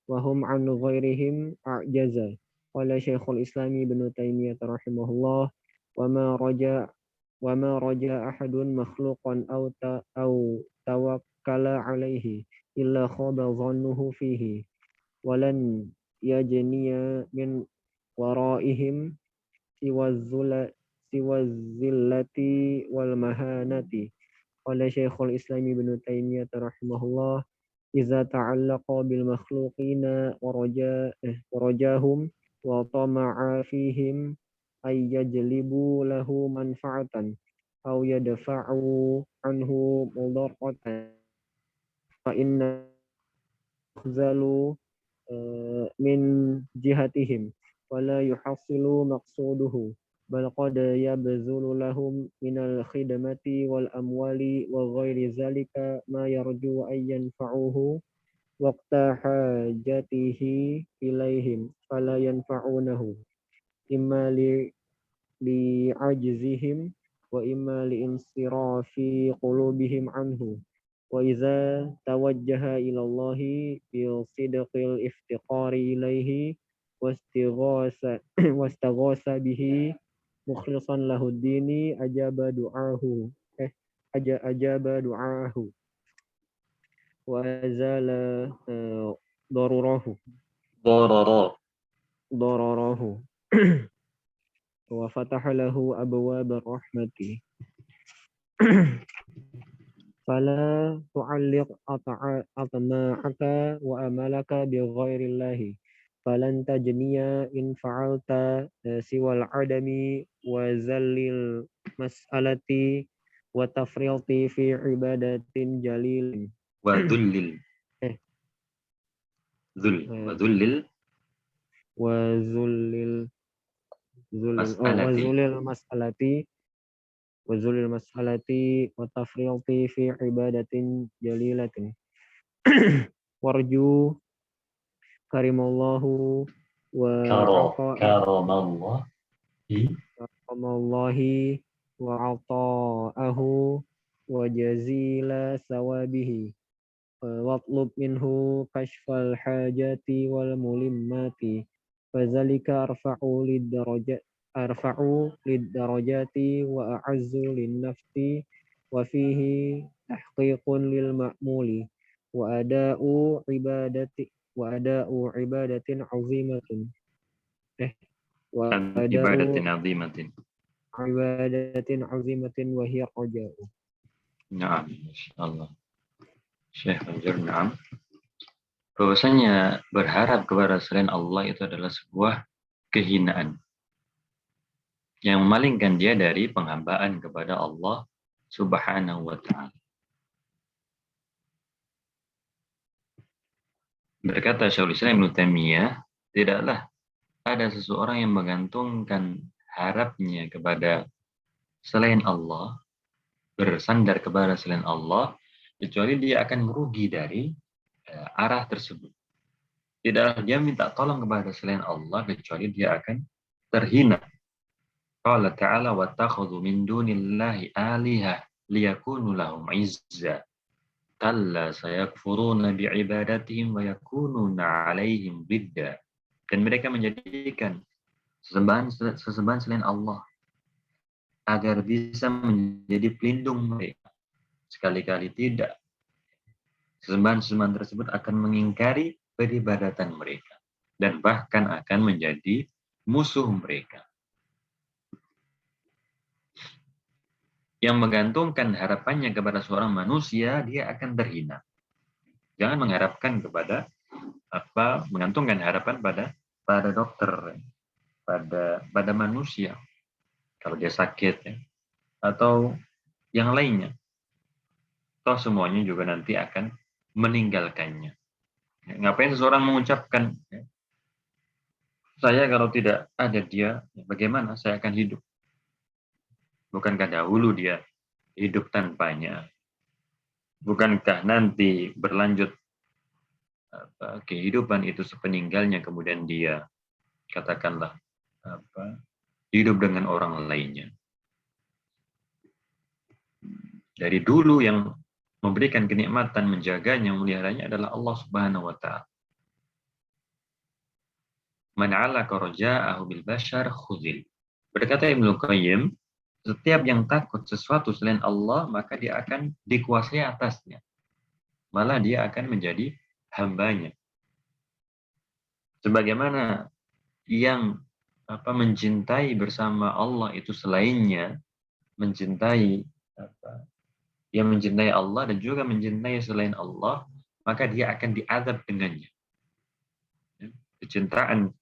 C: وهم عن غيرهم أعجز. قال شيخ الإسلام ابن تيمية رحمه الله وما رجا أحد مخلوقا أو توكل عليه إلا خاب ظنه فيه ولن يجني من waraihim siwa zillati wal mahanati. Qala Syekhul Islam Ibnu Taimiyah rahimahullah, "Idza ta'allaqa bil makhluqina wa rajahum wa tama'a fihim ay yajlibu lahu manfa'atan aw yadfa'u anhu mudarratan fa inna yakhzalu min jihatihim wa la yuhassilu maqsuduhu bal qad yabzulu lahum minal khidmati wal amwali wa ghairi zalika ma yarju an yanfa'uhu waqta hajatihi ilaihim fala yanfa'unahu imma li ajzihim wa imma li insirafi qulubihim anhu wa iza tawajjaha ila Allahi bi sidqil iftiqari ilaihi wastaghasa bihi mukhlishan lahu dini ajaba du'ahu ajaba du'ahu wa azala darurahu dararahu wa fataha lahu abwaab rahmati fala tu'alliq atma'aka wa amalaka bi ghairillahi falan tajniya in fa'alta siwal adami wa zallil mas'alati wa tafriti fi ibadatin jalilin
A: wa dhullil wa dhullil
C: wa zullil
A: mas'alati
C: wa zulil mas'alati wa tafriti fi ibadatin jalilatin warju karimallahu wa karamallahi wa ata'ahu wa jazila sawabihi watlub minhu kashfal hajati wal mulimmati fazalika arfa'u lid-darajati wa a'azzu lin-nafsi wa fihi tahqiqun lil ma'muli wa ada'u ibadatin azimatin ibadatin azimatin wa hiya raja'u.
A: Na'am, insyaallah. Syekh Anjur, na'am. Bahwasanya berharap kepada selain Allah itu adalah sebuah kehinaan yang memalingkan dia dari penghambaan kepada Allah Subhanahu wa ta'ala. Berkata Syekhul Islam Ibnu Taimiyah, tidaklah ada seseorang yang menggantungkan harapnya kepada selain Allah, bersandar kepada selain Allah, kecuali dia akan merugi dari arah tersebut. Tidaklah dia minta tolong kepada selain Allah, kecuali dia akan terhina. Qala ta'ala wattakhadhu min dunillahi alihah liyakunu lahum izza. Kalla sayakfuruna bi'ibadatihim wa yakununa 'alaihim bidda. Dan mereka menjadikan sesembahan selain Allah agar bisa menjadi pelindung mereka. Sekali-kali tidak. Sesembahan-sesembahan tersebut akan mengingkari peribadatan mereka dan bahkan akan menjadi musuh mereka. Yang menggantungkan harapannya kepada seorang manusia, dia akan terhina. Jangan mengharapkan kepada menggantungkan harapan pada dokter, pada manusia kalau dia sakit ya, atau yang lainnya. Toh semuanya juga nanti akan meninggalkannya. Ngapain seseorang mengucapkan, saya kalau tidak ada dia, bagaimana saya akan hidup? Bukankah dahulu dia hidup tanpanya? Bukankah nanti berlanjut kehidupan itu sepeninggalnya, kemudian dia katakanlah hidup dengan orang lainnya? Dari dulu yang memberikan kenikmatan, menjaganya, memeliharanya adalah Allah Subhanahu wa ta'ala. Man 'alaka raja'ahu bil bashar khuzil. Berkata Ibnu Qayyim, setiap yang takut sesuatu selain Allah, maka dia akan dikuasai atasnya. Malah dia akan menjadi hambanya. Sebagaimana yang mencintai bersama Allah itu selainnya, mencintai dia mencintai Allah dan juga mencintai selain Allah, maka dia akan diazab dengannya. Kecintaan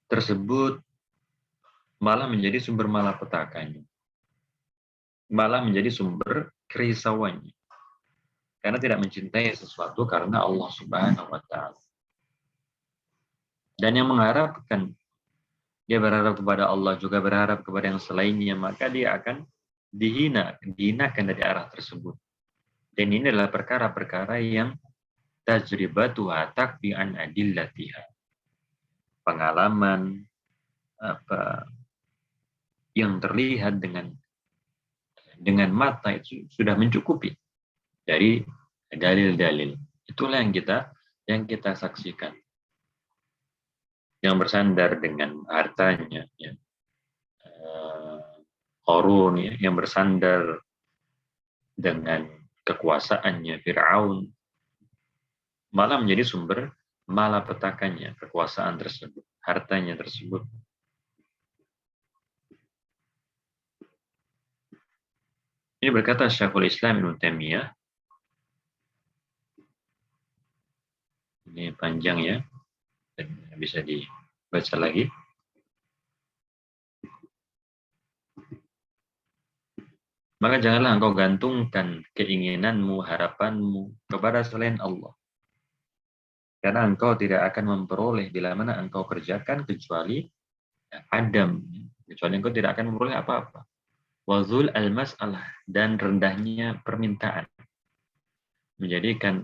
A: tersebut malah menjadi sumber malapetakannya, malah menjadi sumber kerisauannya, karena tidak mencintai sesuatu karena Allah Subhanahu wa Ta'ala. Dan yang mengharapkan, dia berharap kepada Allah juga berharap kepada yang selainnya, maka dia akan dihinakan dari arah tersebut. Dan ini adalah perkara-perkara yang tajribatuha takbi'an adillatiha. Pengalaman yang terlihat dengan mata itu sudah mencukupi dari dalil-dalil. Itulah yang kita saksikan. Yang bersandar dengan hartanya, ya. Qarun, ya, yang bersandar dengan kekuasaannya Fir'aun, malah menjadi sumber malapetakannya kekuasaan tersebut, hartanya tersebut. Ini berkata Syekhul Islam Ibnu Taimiyah. Ini panjang ya, dan bisa dibaca lagi. Maka janganlah engkau gantungkan keinginanmu, harapanmu kepada selain Allah. Karena engkau tidak akan memperoleh bila mana engkau kerjakan kecuali adam. Kecuali engkau tidak akan memperoleh apa-apa. Wazul al-mas'alah, dan rendahnya permintaan. Menjadikan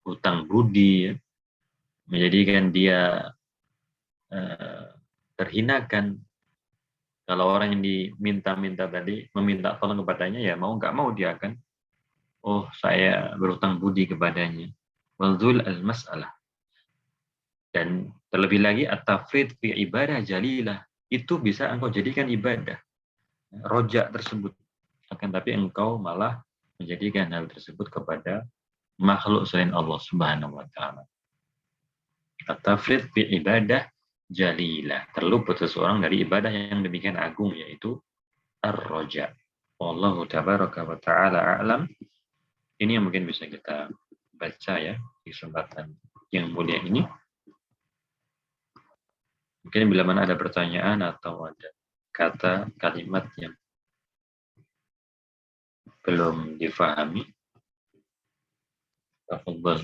A: hutang budi, menjadikan dia terhinakan. Kalau orang yang diminta-minta tadi, meminta tolong kepadanya, ya mau nggak mau dia akan, oh saya berhutang budi kepadanya. Wazul al-mas'alah. Dan terlebih lagi, at-tafrid fi ibadah jalilah. Itu bisa engkau jadikan ibadah. Rojak tersebut. Akan tapi engkau malah menjadikan hal tersebut kepada makhluk selain Allah Subhanahu wa Ta'ala. At-tafrid fi ibadah jalilah. Terluput seseorang dari ibadah yang demikian agung, yaitu ar-roja. Wallahu tabaraka wa ta'ala a'lam. Ini yang mungkin bisa kita baca ya di kesempatan yang mulia ini. Mungkin bila mana ada pertanyaan atau ada kata, kalimat yang belum difahami, tafadhal.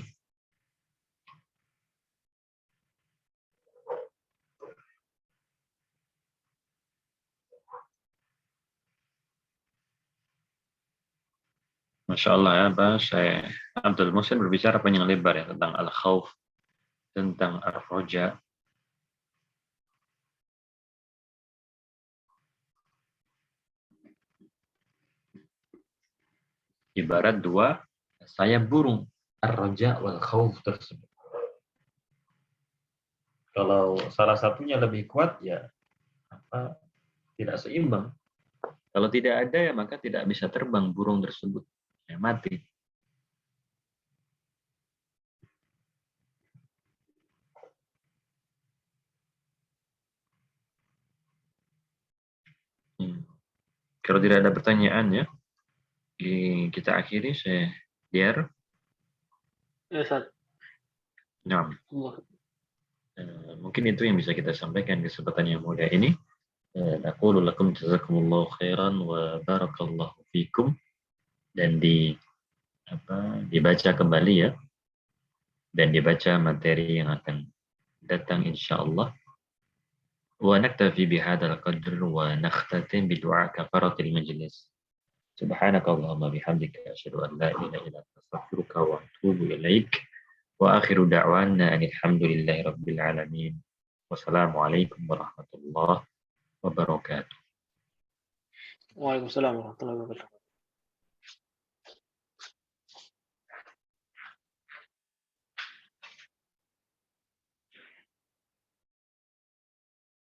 A: Masya Allah ya, saya Abdul Muhsin berbicara panjang lebar ya tentang al-khawf, tentang ar-roja. Ibarat dua sayap burung, ar-roja wal khawf tersebut. Kalau salah satunya lebih kuat, ya tidak seimbang. Kalau tidak ada, ya maka tidak bisa terbang burung tersebut. Ya, mati. Kalau tidak ada pertanyaan ya, kita akhiri. Saya Diar.
B: Ya, Ustaz.
A: Nah, mungkin itu yang bisa kita sampaikan di kesempatan yang mulia ini. Naqulu lakum jazakumullahu khairan wa barakallahu fikum. Dan dibaca kembali ya, dan dibaca materi yang akan datang insyaallah. Wa naktafi bihadzal qadr wa nakhtatim bidu'a kafaratil majlis. Subhanakallahumma bihamdika asyhadu an la ilaha illa anta astaghfiruka wa atubu ilaik. Wa akhiru da'wana alhamdulillahi rabbil alamin. Wassalamualaikum warahmatullahi wabarakatuh.
B: Waalaikumsalam warahmatullahi wabarakatuh.